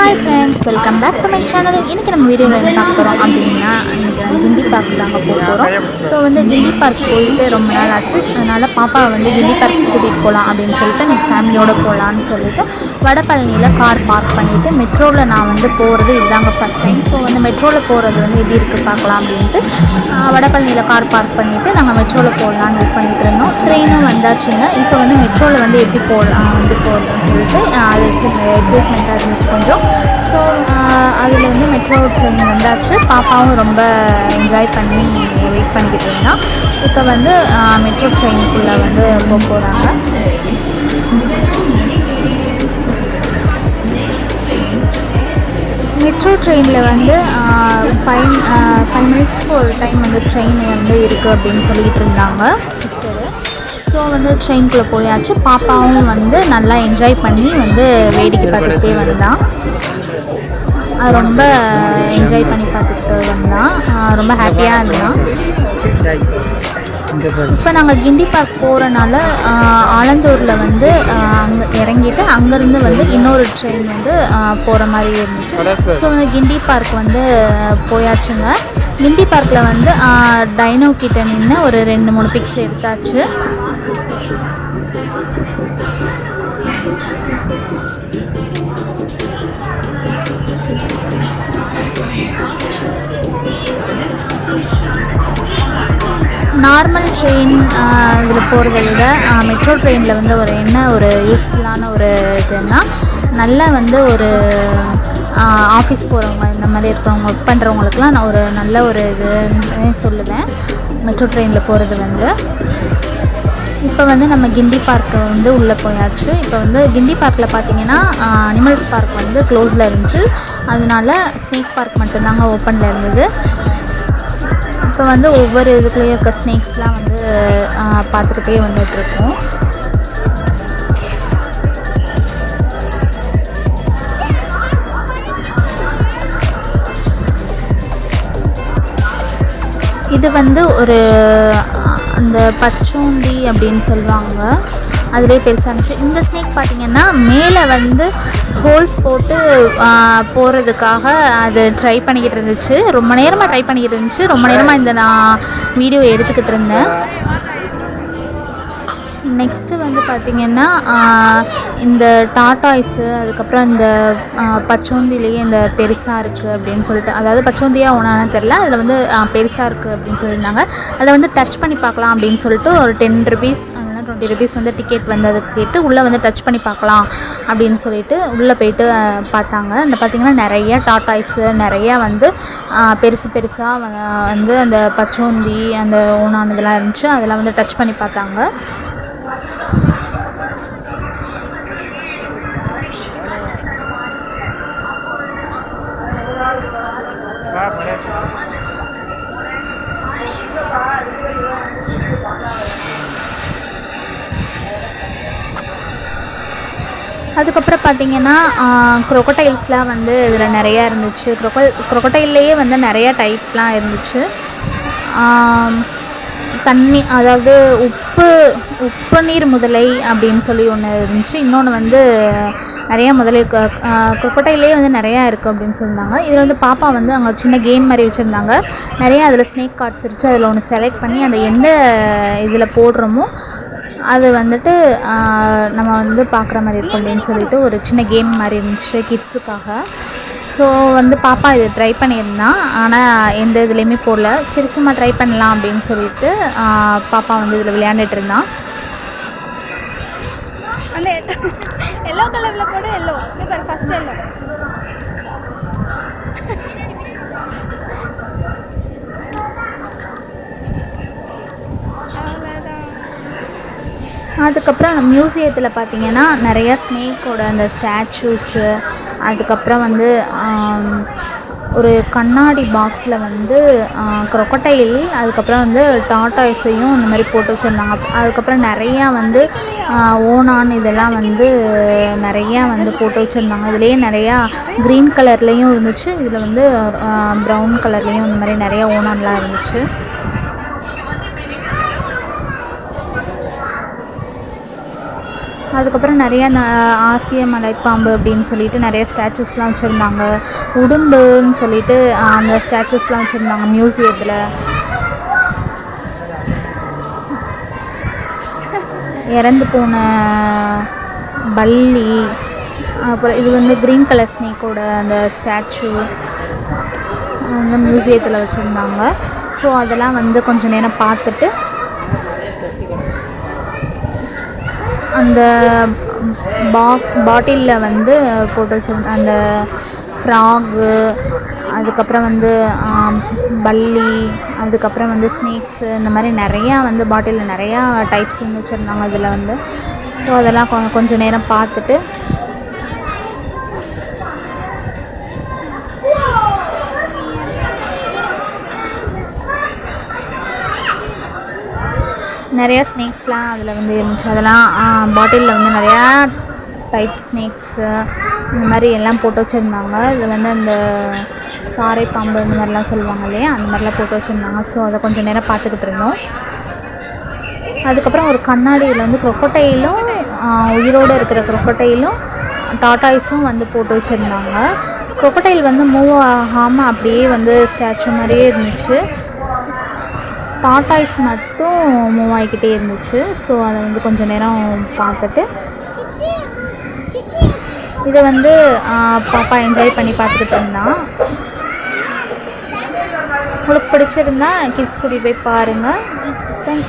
Hi friends, welcome back to my channel. இன்னைக்கு நம்ம வீடியோவில் என்ன பார்க்க போகிறோம் அப்படின்னா இன்னைக்கு கிண்டி பார்க் தாங்க போக போகிறோம். ஸோ கிண்டி பார்க் போயிட்டு ரொம்ப நாள் ஆச்சு. அதனால் பாப்பா கிண்டி பார்க் கூட்டிகிட்டு போகலாம் அப்படின்னு சொல்லிட்டு இன்னைக்கு ஃபேமிலியோடு போகலான்னு சொல்லிட்டு வடபழனியில் கார் பார்க் பண்ணிவிட்டு மெட்ரோவில் நான் போகிறது இதுதாங்க ஃபஸ்ட் டைம். ஸோ மெட்ரோவில் போகிறது எப்படி இருக்குது பார்க்கலாம் அப்படின்ட்டு வடபழனியில் கார் பார்க் பண்ணிவிட்டு நாங்கள் மெட்ரோவில் போகலான்னு வெயிட் பண்ணிகிட்டு இருந்தோம். ட்ரெயினும் வந்தாச்சுங்க. இப்போ மெட்ரோவில் எப்படி போகலாம் போகிறதுன்னு சொல்லிட்டு அது எக்ஸைட்மெண்ட்டாக இருந்துச்சு கொஞ்சம். ஸோ அதில் மெட்ரோ ட்ரெயின் வந்தாச்சு. பாப்பாவும் ரொம்ப என்ஜாய் பண்ணி வெயிட் பண்ணிக்கிட்டு இருந்தான். இப்போ மெட்ரோ ட்ரெயினுக்குள்ளே போக போகிறாங்க. மெட்ரோ ட்ரெயினில் 5 மினிட்ஸ்க்கு ஒரு டைம் ட்ரெயின் இருக்குது அப்படின்னு சொல்லிக்கிட்டு இருந்தாங்க சிஸ்டரு. ஸோ ட்ரெயின்குள்ளே போயாச்சு. பாப்பாவும் நல்லா என்ஜாய் பண்ணி வேடிக்கை பார்த்துக்கிட்டே வந்தான். அது ரொம்ப என்ஜாய் பண்ணி பார்த்துக்கிட்டு வந்தான். ரொம்ப ஹாப்பியாக இருந்தான். இப்போ நாங்கள் கிண்டி பார்க் போகிறனால ஆலந்தூரில் அங்கே இறங்கிட்டு அங்கேருந்து இன்னொரு ட்ரெயின் போகிற மாதிரி இருந்துச்சு. ஸோ கிண்டி பார்க் போயாச்சுங்க. கிண்டி பார்க்கில் டைனோ கிட்ட நின்று ஒரு 2-3 பிக்ஸ் எடுத்தாச்சு. நார்மல் ட்ரெயின் இதில் போகிறத விட மெட்ரோ ட்ரெயினில் ஒரு யூஸ்ஃபுல்லான ஒரு இதுன்னா நல்லா ஒரு ஆஃபீஸ் போகிறவங்க இந்த மாதிரி இருக்கிறவங்க ஒர்க் பண்ணுறவங்களுக்குலாம் நான் ஒரு நல்ல ஒரு இது சொல்லுவேன் மெட்ரோ ட்ரெயினில் போகிறது. இப்போ நம்ம கிண்டி பார்க்கு உள்ளே போயாச்சு. இப்போ கிண்டி பார்க்கில் பார்த்தீங்கன்னா அனிமல்ஸ் பார்க் க்ளோஸில் இருந்துச்சு. அதனால ஸ்னேக் பார்க் மட்டும்தாங்க ஓப்பனில் இருந்தது. இப்போ ஒவ்வொரு இதுக்குள்ளேயே இருக்க ஸ்னேக்ஸ்லாம் பார்த்துக்கிட்டே வந்துட்டுருக்கோம். இது ஒரு அந்த பச்சோந்தி அப்படின்னு சொல்லுவாங்க. அதிலே பெருசாக இருந்துச்சு. இந்த ஸ்னேக் பார்த்திங்கன்னா மேலே ஹோல்ஸ் போட்டு போகிறதுக்காக அது ட்ரை பண்ணிக்கிட்டு இருந்துச்சு. ரொம்ப நேரமாக ட்ரை பண்ணிக்கிட்டு இருந்துச்சு. ரொம்ப நேரமாக நான் வீடியோ எடுத்துக்கிட்டு இருந்தேன். நெக்ஸ்ட்டு பார்த்திங்கன்னா இந்த டாட்டாய்ஸு, அதுக்கப்புறம் இந்த பச்சோந்திலேயே இந்த பெருசாக இருக்குது அப்படின்னு சொல்லிட்டு, அதாவது பச்சோந்தியாக ஒன்றானு தெரில, அதில் பெருசாக இருக்குது அப்படின்னு சொல்லியிருந்தாங்க. அதை டச் பண்ணி பார்க்கலாம் அப்படின்னு சொல்லிட்டு ஒரு 10 ருபீஸ் 20 ருபீஸ் டிக்கெட் அதுக்கு கேட்டு உள்ளே டச் பண்ணி பார்க்கலாம் அப்படின்னு சொல்லிட்டு உள்ளே போயிட்டு பார்த்தாங்க. பார்த்திங்கன்னா நிறையா டாட்டாய்ஸு, நிறையா பெருசு பெருசாக அந்த பச்சோந்தி அந்த ஓனான் இதெல்லாம் இருந்துச்சு. அதெல்லாம் டச் பண்ணி பார்த்தாங்க. அதுக்கப்புறம் பார்த்திங்கன்னா க்ரொக்கடைல்ஸ்லாம் இதில் நிறையா இருந்துச்சு. க்ரொக்கடைல்லையே நிறையா டைப்லாம் இருந்துச்சு. தண்ணி, அதாவது உப்பு நீர் முதலை அப்படின்னு சொல்லி ஒன்று இருந்துச்சு. இன்னொன்று நிறையா முதலை க்ரொக்கடைல்லையே நிறையா இருக்குது அப்படின்னு சொல்லியிருந்தாங்க. இதில் பாப்பா அங்கே சின்ன கேம் மாதிரி வச்சுருந்தாங்க. நிறையா அதில் ஸ்னேக் கார்ட்ஸ் இருந்துச்சு. அதில் ஒன்று செலக்ட் பண்ணி அந்த எந்த இதில் போடுறோமோ அது நம்ம பார்க்குற மாதிரி இருக்கும் அப்படின்னு சொல்லிட்டு ஒரு சின்ன கேம் மாதிரி இருந்துச்சு கிட்ஸுக்காக. ஸோ பாப்பா இது ட்ரை பண்ணியிருந்தான். ஆனால் எந்த இதுலேயுமே போடல. சரி சும்மா ட்ரை பண்ணலாம் அப்படின்னு சொல்லிட்டு பாப்பா இதில் விளையாண்டுட்டு இருந்தான். அந்த எல்லோ கலரில் போட எல்லோ ஃபஸ்ட் எல்லோ. அதுக்கப்புறம் மியூசியத்தில் பார்த்திங்கன்னா நிறையா ஸ்னேக்கோட அந்த ஸ்டாச்சூஸு, அதுக்கப்புறம் ஒரு கண்ணாடி பாக்ஸில் க்ரொக்கடைல், அதுக்கப்புறம் டாட்டாய்ஸையும் இந்த மாதிரி போட்டு வச்சுருந்தாங்க. அதுக்கப்புறம் நிறையா ஓனான் இதெல்லாம் நிறையா போட்டு வச்சுருந்தாங்க. இதுலேயே நிறையா க்ரீன் கலர்லேயும் இருந்துச்சு. இதில் ப்ரௌன் கலர்லேயும் இந்த மாதிரி நிறையா ஓனான்லாம் இருந்துச்சு. அதுக்கப்புறம் நிறையா ஆசிய மலைப்பாம்பு அப்படின்னு சொல்லிட்டு நிறைய ஸ்டாச்சூஸ்லாம் வச்சுருந்தாங்க. உடும்புன்னு சொல்லிட்டு அந்த ஸ்டாச்சூஸ்லாம் வச்சுருந்தாங்க மியூசியத்தில். இறந்து போன பல்லி, அப்புறம் இது வந்து க்ரீன் கலர் ஸ்னேக்கோட அந்த ஸ்டாச்சு அந்த மியூசியத்தில் வச்சுருந்தாங்க. ஸோ அதெல்லாம் வந்து கொஞ்சம் நேரம் பார்த்துட்டு அந்த பாட்டிலில் வந்து போட்டு வச்சுருந்த அந்த ஃப்ராகு, அதுக்கப்புறம் வந்து பல்லி, அதுக்கப்புறம் வந்து ஸ்னேக்ஸு, இந்த மாதிரி நிறையா வந்து பாட்டிலில் நிறையா டைப்ஸ் வந்து வச்சுருந்தாங்க அதில் வந்து. ஸோ அதெல்லாம் கொஞ்சம் நேரம் பார்த்துட்டு நிறையா ஸ்னேக்ஸ்லாம் அதில் வந்து இருந்துச்சு. அதெல்லாம் பாட்டிலில் வந்து நிறையா டைப் ஸ்னேக்ஸு இந்த மாதிரி எல்லாம் போட்டு வச்சுருந்தாங்க. இது வந்து அந்த சாரை பாம்பு இந்த மாதிரிலாம் சொல்லுவாங்க இல்லையா, அந்த மாதிரிலாம் போட்டு வச்சுருந்தாங்க. ஸோ அதை கொஞ்சம் நேரம் பார்த்துக்கிட்டு இருந்தோம். அதுக்கப்புறம் ஒரு கண்ணாடியில் வந்து க்ரொக்கடைலும் உயிரோடு இருக்கிற க்ரொக்கடைலும் டாட்டாய்ஸும் வந்து போட்டு வச்சுருந்தாங்க. க்ரொக்கடைல் வந்து மூவ் ஆகாமல் அப்படியே வந்து ஸ்டாச்சு மாதிரியே இருந்துச்சு. டாட்டாய்ஸ் மட்டும் மூவ் ஆகிக்கிட்டே இருந்துச்சு. ஸோ அதை வந்து கொஞ்சம் நேரம் பார்த்துட்டு இதை வந்து பாப்பா என்ஜாய் பண்ணி பார்த்துக்கிட்டு இருந்தான். உங்களுக்கு பிடிச்சிருந்தா கிட்ஸ் கூட்டிகிட்டு போய் பாருங்கள். தேங்க்யூ.